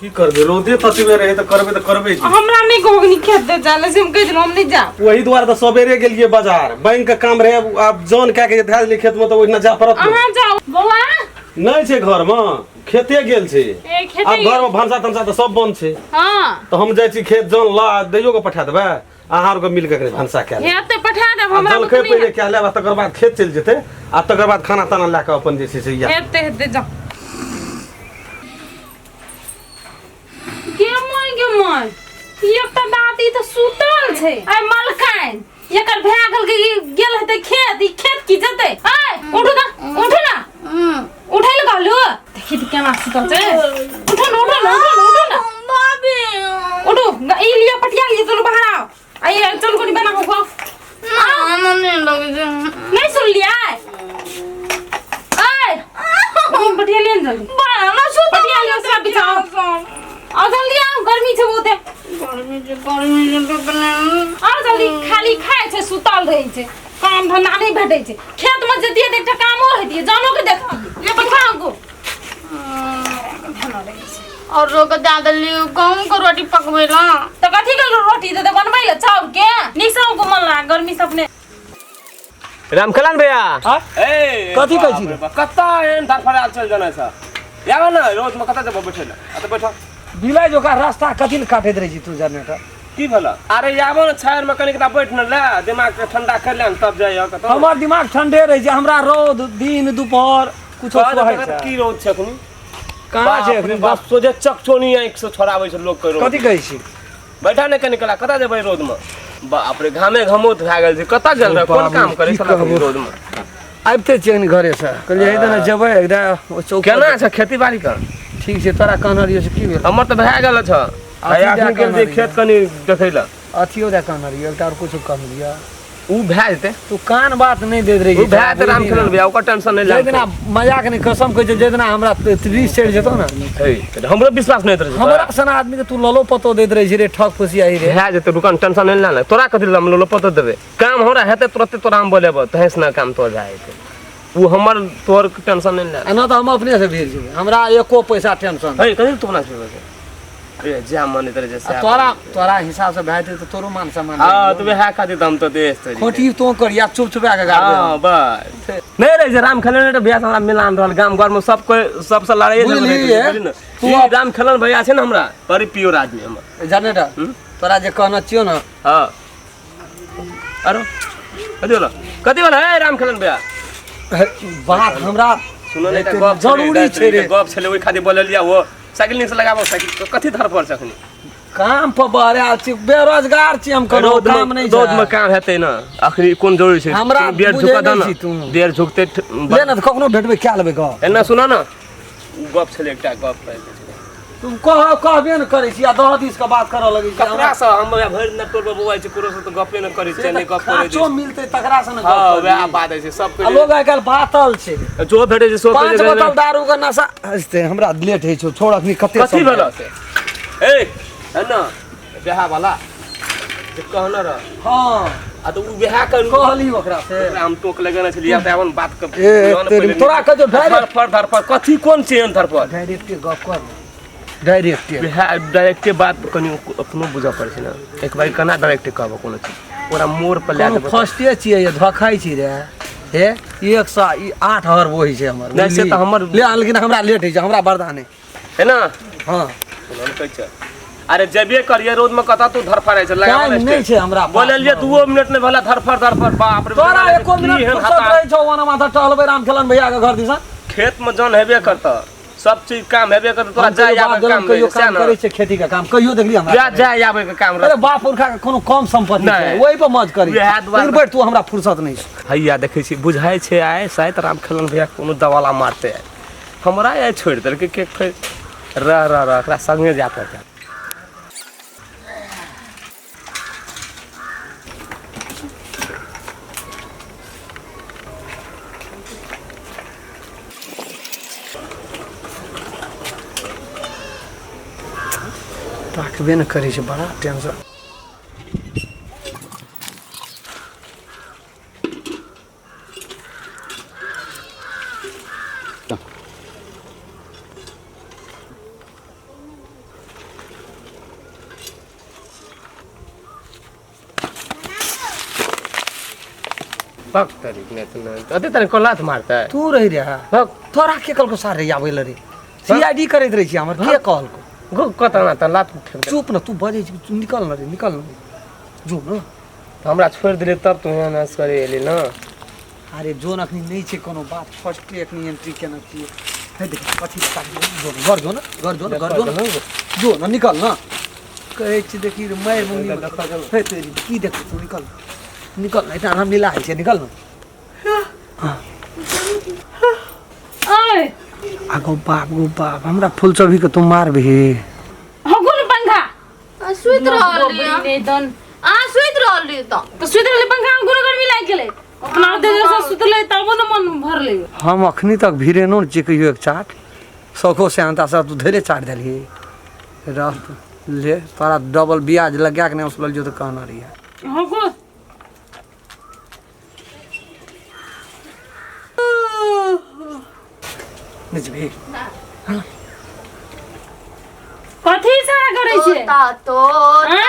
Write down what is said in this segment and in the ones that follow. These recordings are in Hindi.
की करबे रोदे तसिबे रहे त करबे हमरा नहीं गोगनी खेत दे जाले से हम कह दिनो हम नहीं जा वही द्वारा त सबेरे गेलिए बाजार बैंक का काम रहे अब जॉन क्या के धाज ले खेत में त ओइना जा परत अहाँ जाओ बौआ नहीं छे घर में खेते गेल छे ए खेते अब घर में भांसा तंसा त सब बंद छे हां तो हम जाय छी खेत जॉन ला दैयो के पठा देबे आहार को मिल के भांसा के हेते पठा देब हमरा जल के पहिले क्या लेबा तकर बाद खेत चल जेते आ तकर बाद खाना ताना ला के अपन जे छे से या हेते जाओ गेमोय एकटा दादी त सुतल छै आइ मलकाइन एकर भागल के गेल हेतै खेत ई खेत की जते आइ उठो ना उठै ल कहलु देखि त केना सुतल छै उठो ना बाबी उठो ई लिया पटिया लिए चलो बाहर आओ आइ चल कोनी बना हो ना नहीं लगे जे नहीं सुन लिया आइ पटिया ले जल्दी ना सुत पटिया ले सब बिछाओ आ जल्दी आओ गर्मी छै बहुते गर्मी छै आ जल्दी खाली खाए छै सुतल रहै छै काम धंधा नहीं भेटै छै खेत में जतिए त एकटा कामो हेतिए जानो के देखतिए ले बैठा गो धना रहै छै और रोक ज्यादा लियो गहूं को रोटी पकबेला त कथि के रोटी दे बनबै ले चाउर के निसौ को मन ला गर्मी सपने रामकलान भैया ए कथि कहै छी कत्ता एन धरफड़ा चल जाना छ यावा न रोज में कत्ता जब बैठे आ त बैठ बिलाई जोका रास्ता कथि ल काटैत रहै छी तू जनरेटर की भला अरे यावा न छायर में कनिक बैठ न ले दिमाग के ठंडा कर ले तब जाय कत हमर दिमाग ठंडे रहै छै हमरा रोद दिन दुपहर कुछ होय छै की रोज छ अखनी कहां छै अखनी बस सोजे चकचोनी आंख से छोड़ाबै छै लोग के रोज कथि कहै छी बैठा ने कनिक कत्ता जेबै रोद में बाप रे घामे घमोत भए गेल छै कत्ता गेल रह कोन काम करे छला रोद में आबते छियन घरे से कहलिए इधर जेबै एकदम चौक केना छ खेती बाड़ी कर ठीक छै तोरा कहना रियो से की भेल हमर त भए गेल छ आया के खेत कनी देखैला अथियो दे कहना रियो एकटा और कुछ कम रियो उ भए जेते तू कान बात नहीं देत रही उ भए त रामचंद्र भैया ओकर टेंशन नहीं ले जेतना मजाक नहीं कसम कहै छै जेतना हमरा 30 चढ़ जेतो ना हमरो विश्वास नहीं रहे हमरा सन आदमी के तू ललो पतो देत रही रे ठक फुसियाई रे भए जेते दुकान टेंशन नहीं ले तोरा कथि हम ललो पतो देबे काम हमरा हेते तुरंत तोरा हम बोलेब तहेस ना काम तो जाए उ हमर तोर टेंशन नहीं ले ना तो हम अपने से भेज जेबे हमरा एको पैसा टेंशन है कथि तू बना छे ए जा मन इधर जैसे तोरा हिसाब से भाई तो तोरो मान सम्मान हां तू है खाती दम तो देश तोरी खोटी तो कर या चुप चुपा के गाड़ हां बस नहीं रे राम खेलन रे भैया हमरा मिलान रहल गांव घर में सब कोई सबसे लड़ाई बुझली तू राम खेलन भैया छै ना हमरा बड़ी प्योर आदमी हमर जाने दा तोरा जे कहना छियो ना हां अरे कथि वाला है राम खेलन भैया बात हमरा सुनो ने गप जरूरी छै रे गप छले ओइ खातिर बोल लिया वो साइकिल नीचे लगाबो साइकिल कथि धर पर छ अखनी काम पर बहराल छी बेरोजगार छी हम करो काम नहीं रोड में काम हेतै ना अखनी कोन जरूरी छै हमरा बेर झुका द ना बेर झुकते ले ना कखनो भेटबे क्या लेबे ग एना सुना ना गप छले एकटा गप तुम कहबे न करै छी आ 10 दिन के बात करऽ लगै छी ककरा से हम भरि न तोर पे मोबाइल छै कोनो से तो गपे न करै छै नै गप करै छै जो मिलते तकरा से न हां वह बात छै सब के लोग आइ काल बातल छै जो भेटै छै सो पांच बोतल दारू के नशा हस्ते हमरा लेट है छो छोड़ अखनी कते कथि भेल से ए है ना बियाह वाला जे कहना र हां आ तो उ बियाह कर कहली ओकरा से हम टोक लगाना छलिया त अपन बात कर तोरा के जो धर पर कथि कोन छै धर पर डायरेक्ट गप कर डायरेक्ट बात कनी अपनो बुझा पड़े छै ना एक बार कना डायरेक्ट कहबो कोनो चीज ओरा मोर पर ले देबो फर्स्टे छियै ये धखाई छी रे हे 108 हर वही छै हमर नहीं से त हमर ले लेकिन हमरा लेट है हमरा बर्दाश्त नहीं है ना हां सुन कहै छै अरे जबे करिए रोड में कता तू धरफड़ै छै लगा नहीं छै हमरा बोललिए 2 मिनट में भला धरफड़ बाप रे तोरा एको मिनट फुर्सत रहै छौ वना माथा टहलबै राम खेलन भैया के घर दिसा खेत में जन हेबे करता सब चीज काम हेबे करता तोरा जाय आबे काम कहियो काम करै छै खेती का काम कहियो देखली हमरा जाय आबे के काम अरे बाप पुरखा के कोनो कम संपत्ति छै ओइ पर मज करी फिर बैठ तू हमरा फुर्सत नहीं हैया देखै छी बुझाय छै आय शायद राम खेलन भैया कोनो दवाला मारते हमरा आय छोड़ देल के फिर र एकरा संगे जा पड़ते ताकबे न करै छै बड़ा टेंशन पक तरीक ने तो अते तने कोलात मारता है तू रही रे भक तोरा के कल को सारे आवे रे सीआईडी करैत रही छी हमर के कॉल को गो कतना त लात खेल चुप न तू बजे छी तू निकल न रे निकल न जो न हमरा छोड़ दिले तब तू यहाँ नाश करे एली न अरे जोन अखनी नहीं छे कोनो बात फर्स्ट के अखनी एंट्री केना छी है देख पछी जो न जो न निकल न कहै छी देखी रे मार मुंगी है तेरी की देख तू निकल निकल नहीं तो हम मिला है निकल न ओए आगो बाप हमरा फूल चबी के तुम मार भी हगुन पंखा सुइत रहली ने दन सुइत रहली तो सुइत रहले पंखा गुन गर्मी लाग गेले अपना दे से सुतले तब न मन भरले हम अखनी तक भीरे नो जे कहियो एक चाट सखो से अंता सब तू धरे चाट देली रह ले तोरा डबल ब्याज लगा के ने उसलल जो तो कहना रही है हगो निजबे कथी इशारा करै छै तोता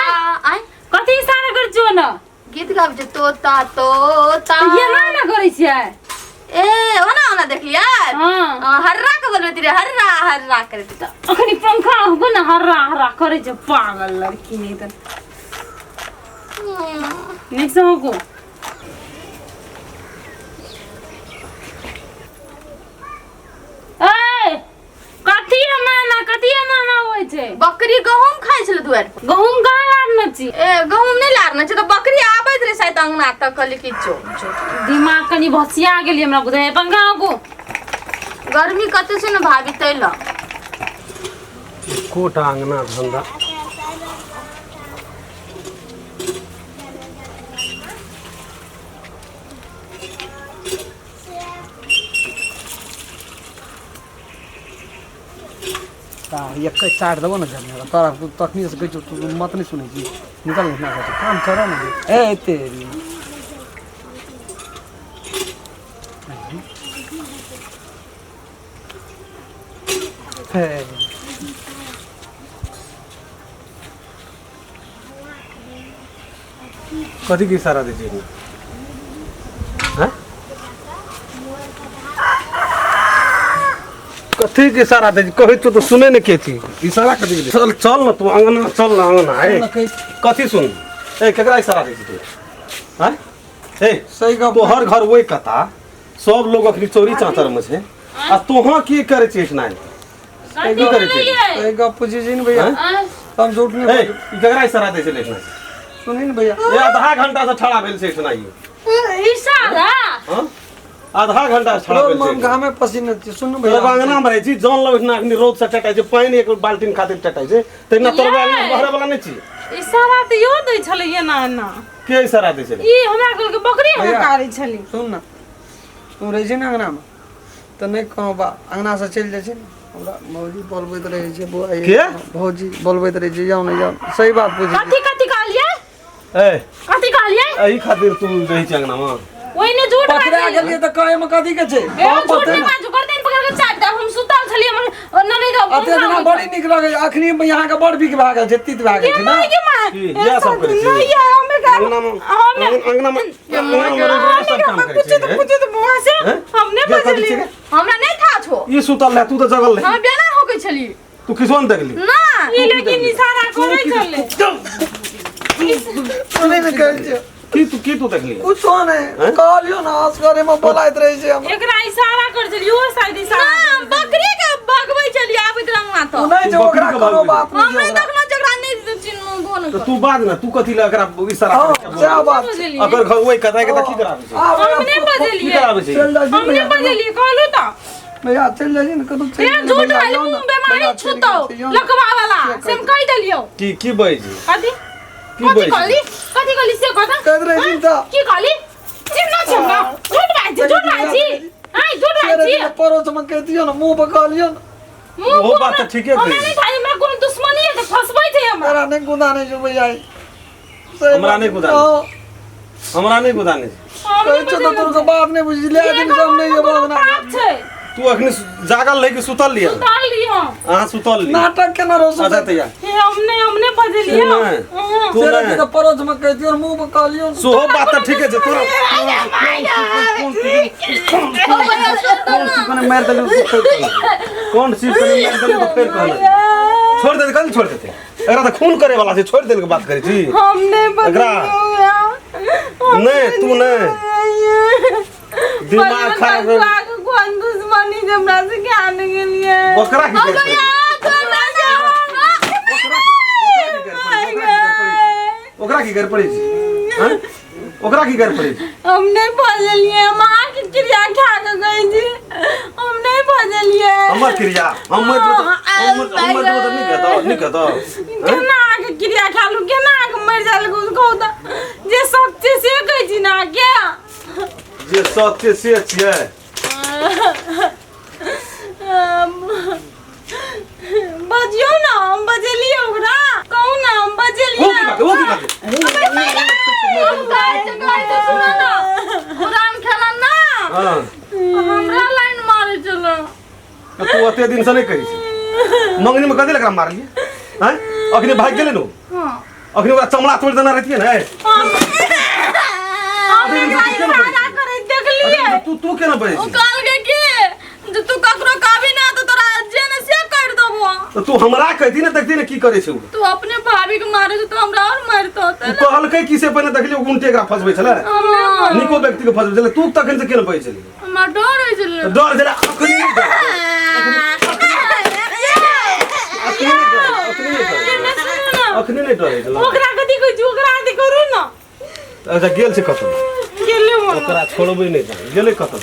आय कथी इशारा करै छौ न गीत गाबै छै तोता ये ना करै छै ए ओना देखलिए हां हर्रा के बोलबे रे हर्रा करे त अखनी पंखा हगो न हर्रा करे छै पागल लड़की नहीं त नेक्स्ट हगो ए कथी ना होय छै बकरी गहूम खाइ छले दुआर पर गहूम कहाँ लारने छी ए गहूम नहीं लारने छै त बकरी आबैत रे शायद अंगना तक कहली कि जो दिमाग कनी भसिया गेली हमरा बुझाय पंखा हगो गर्मी कते से न भाभी तैला कोटा अंगना धंधा एक चाट देबो न जने तोरा तखनी से कहै तू मत नहीं सुनै छी निकल ना काम कर न ए तेरी हे कथी के इशारा दे छी हैं कथी के इशारा दे कहै तो सुने न के थी इशारा कथी के चल चल न तू अंगना चल न अंगना ए कथी सुन ए केकरा इशारा दे छी तू हैं ए सही का तो हर घर वही कथा सब लोग अखनी चोरी चाचर में छे आ तोहा की करे छी इतना कथी करे छै? सही का पूछी जी न भैया हम झूठ ए नहीं ई केकरा इशारा दे छै लेखना सुनी न भैया ये आधा घंटा से ठड़ा भेल छै इतना ये इशारा हां आधा घंटा से ठड़ा भेल मन छै घामे पसीना सुन न तोरा भैया अंगना में रहै छी जान लो इतना अखनी रोड से टटाइ छै पानी एक बाल्टीन खातिर टटाइ छै तेना तोरा अंगना बहरे वाला नहीं छी इशारा त यो दै छले ये ना ना के इशारा दे छै ई हमरा कल के बकरी भैया। हकारी छली सुन न तू रही छै न अंगना में तो नहीं कहूँ बा अंगना से चल जाए छै न हमरा भौजी बोलबैत रहे छै बुआ के? भौजी बोलबैत रहे छै जाओ नहीं जाओ सही बात पूछी कथी कथी कहलिए ए कथी कहलिए एही खातिर तू रही छै अंगना में ओइने झूठ पकड़ा बाजी गेलिए तो कहे में कथी के छै ए झूठ नहीं बाजू कर देन पकड़ के चाटा हम सुतल छलिए हमर ननी द अते दिना बड़ी निक लगे अखनी यहाँ के बड़ बिक भागल छै तीत भागल छै ना की ये सब करे छै नहीं है हमें का अंगना में अंगना में सब काम करे छै पूछे तो बुआ से हैं? हमने ये कथी बजली छै? हमरा नहीं था छो ये सुतल है तू तो जगल हम है बेना होके छली तू किसोन देखली ना ये लेकिन इशारा करे छले सुने न कहै छै की तू देखली कुछ ने हैं? कहलियो ना असगरे में बोलाइत रहे छै हम एकरा इशारा कर छली ओ शायद इशारा ना बकरी के भगबै छली आबैत रंगना तू तो नहीं जो ओकरा बकरी के कोनो भाग बात हम नहीं नहीं देखना जकरा नहीं चिन्ह बोन तो तू बाद ना तू कथी ला एकरा इशारा हां करके क्या बोल बात बजली अगर घर वही कथा के की कराबे छै हमने की बजली कराबे छै चल जा हमने बजली कहलू तो भैया चल जाइए ना कदू ए झूठ वाली मुंह बेमारी छूतो लकवा वाला से हम कह देलियो की बई जी कथी की बई कथी कहली से कथा कह रहे जी तो की कहली चिन्ह छंगा झूठ बाजी आई झूठ बाजी परोस में कह दियो ना मुंह पे कहलियो ना वो बात तो ठीके हमें कही नहीं था हमरा कोनो दुश्मनी है तो फसबै थे हम मेरा नहीं गुदाने जो भैया हमरा नहीं गुदाने हमरा नहीं गुदाने कह तो तुमको बात नहीं बुझ ले दिन हम नहीं ये बात ना तू अखनी जागल रही कि सुतल लिया सुतल लियो हां सुतल लिया नाटक के ना रोस अच्छा तैयार हे हमने बजे तू लियो नहीं तू तेरे नहीं के परोज में कहती और मुंह में कालियो सोहो बात तो ठीक है जे तोरा कौन मार दले कौन सी कने मार दले तो फिर कहना छोड़ दे कल छोड़ देते एकरा तो खून करे वाला से छोड़ देने के बात करी छी हमने एकरा नहीं तू नहीं दिमाग खराब है कौन दुश्मनी जमरा से ज्ञान के लिए ओकरा की कर ओकरा की कर पड़ी हां ओकरा की कर पड़ी हमने भजलिए मां की क्रिया खा के गई थी हमने भजलिए हमर क्रिया हमर तो नहीं कहता केना के क्रिया खालू केना के मर जाल को कहता जे सच्चे से कहै छी ना के जे सत्य से छियै बजियो ना हम बजलिए ओकरा कहू ना हम बजलिए वो की बात पुरान खेला ना हां हमरा लाइन मारे चलो तू अते दिन से नहीं करी छी मंगनी में कदे लगा मार लिए हैं अखनी भाग गेले नु हां अखनी ओकरा चमड़ा तोड़ देना रहती है ना तू केना बजे ओ काल के की जे तू ककरो काबी ना तो तोरा जेन से कर देबो तो तू हमरा कहती ना देखती ना की करे छै तू अपने भाभी के मारे तो हमरा और मारतो तू कहलकै की से पहले देखलियो गुंटे एकरा फसबै छले निको व्यक्ति के फसबै छले तू तखन से केना बजे छली हमरा डर होय छले डर जरा अखनी नहीं डर अखनी नहीं डर ओकरा कथि कहै छी ओकरा आदि करू ना अच्छा गेल छै कतौ गेले ओकरा छोड़बै नहीं गेलै कतौ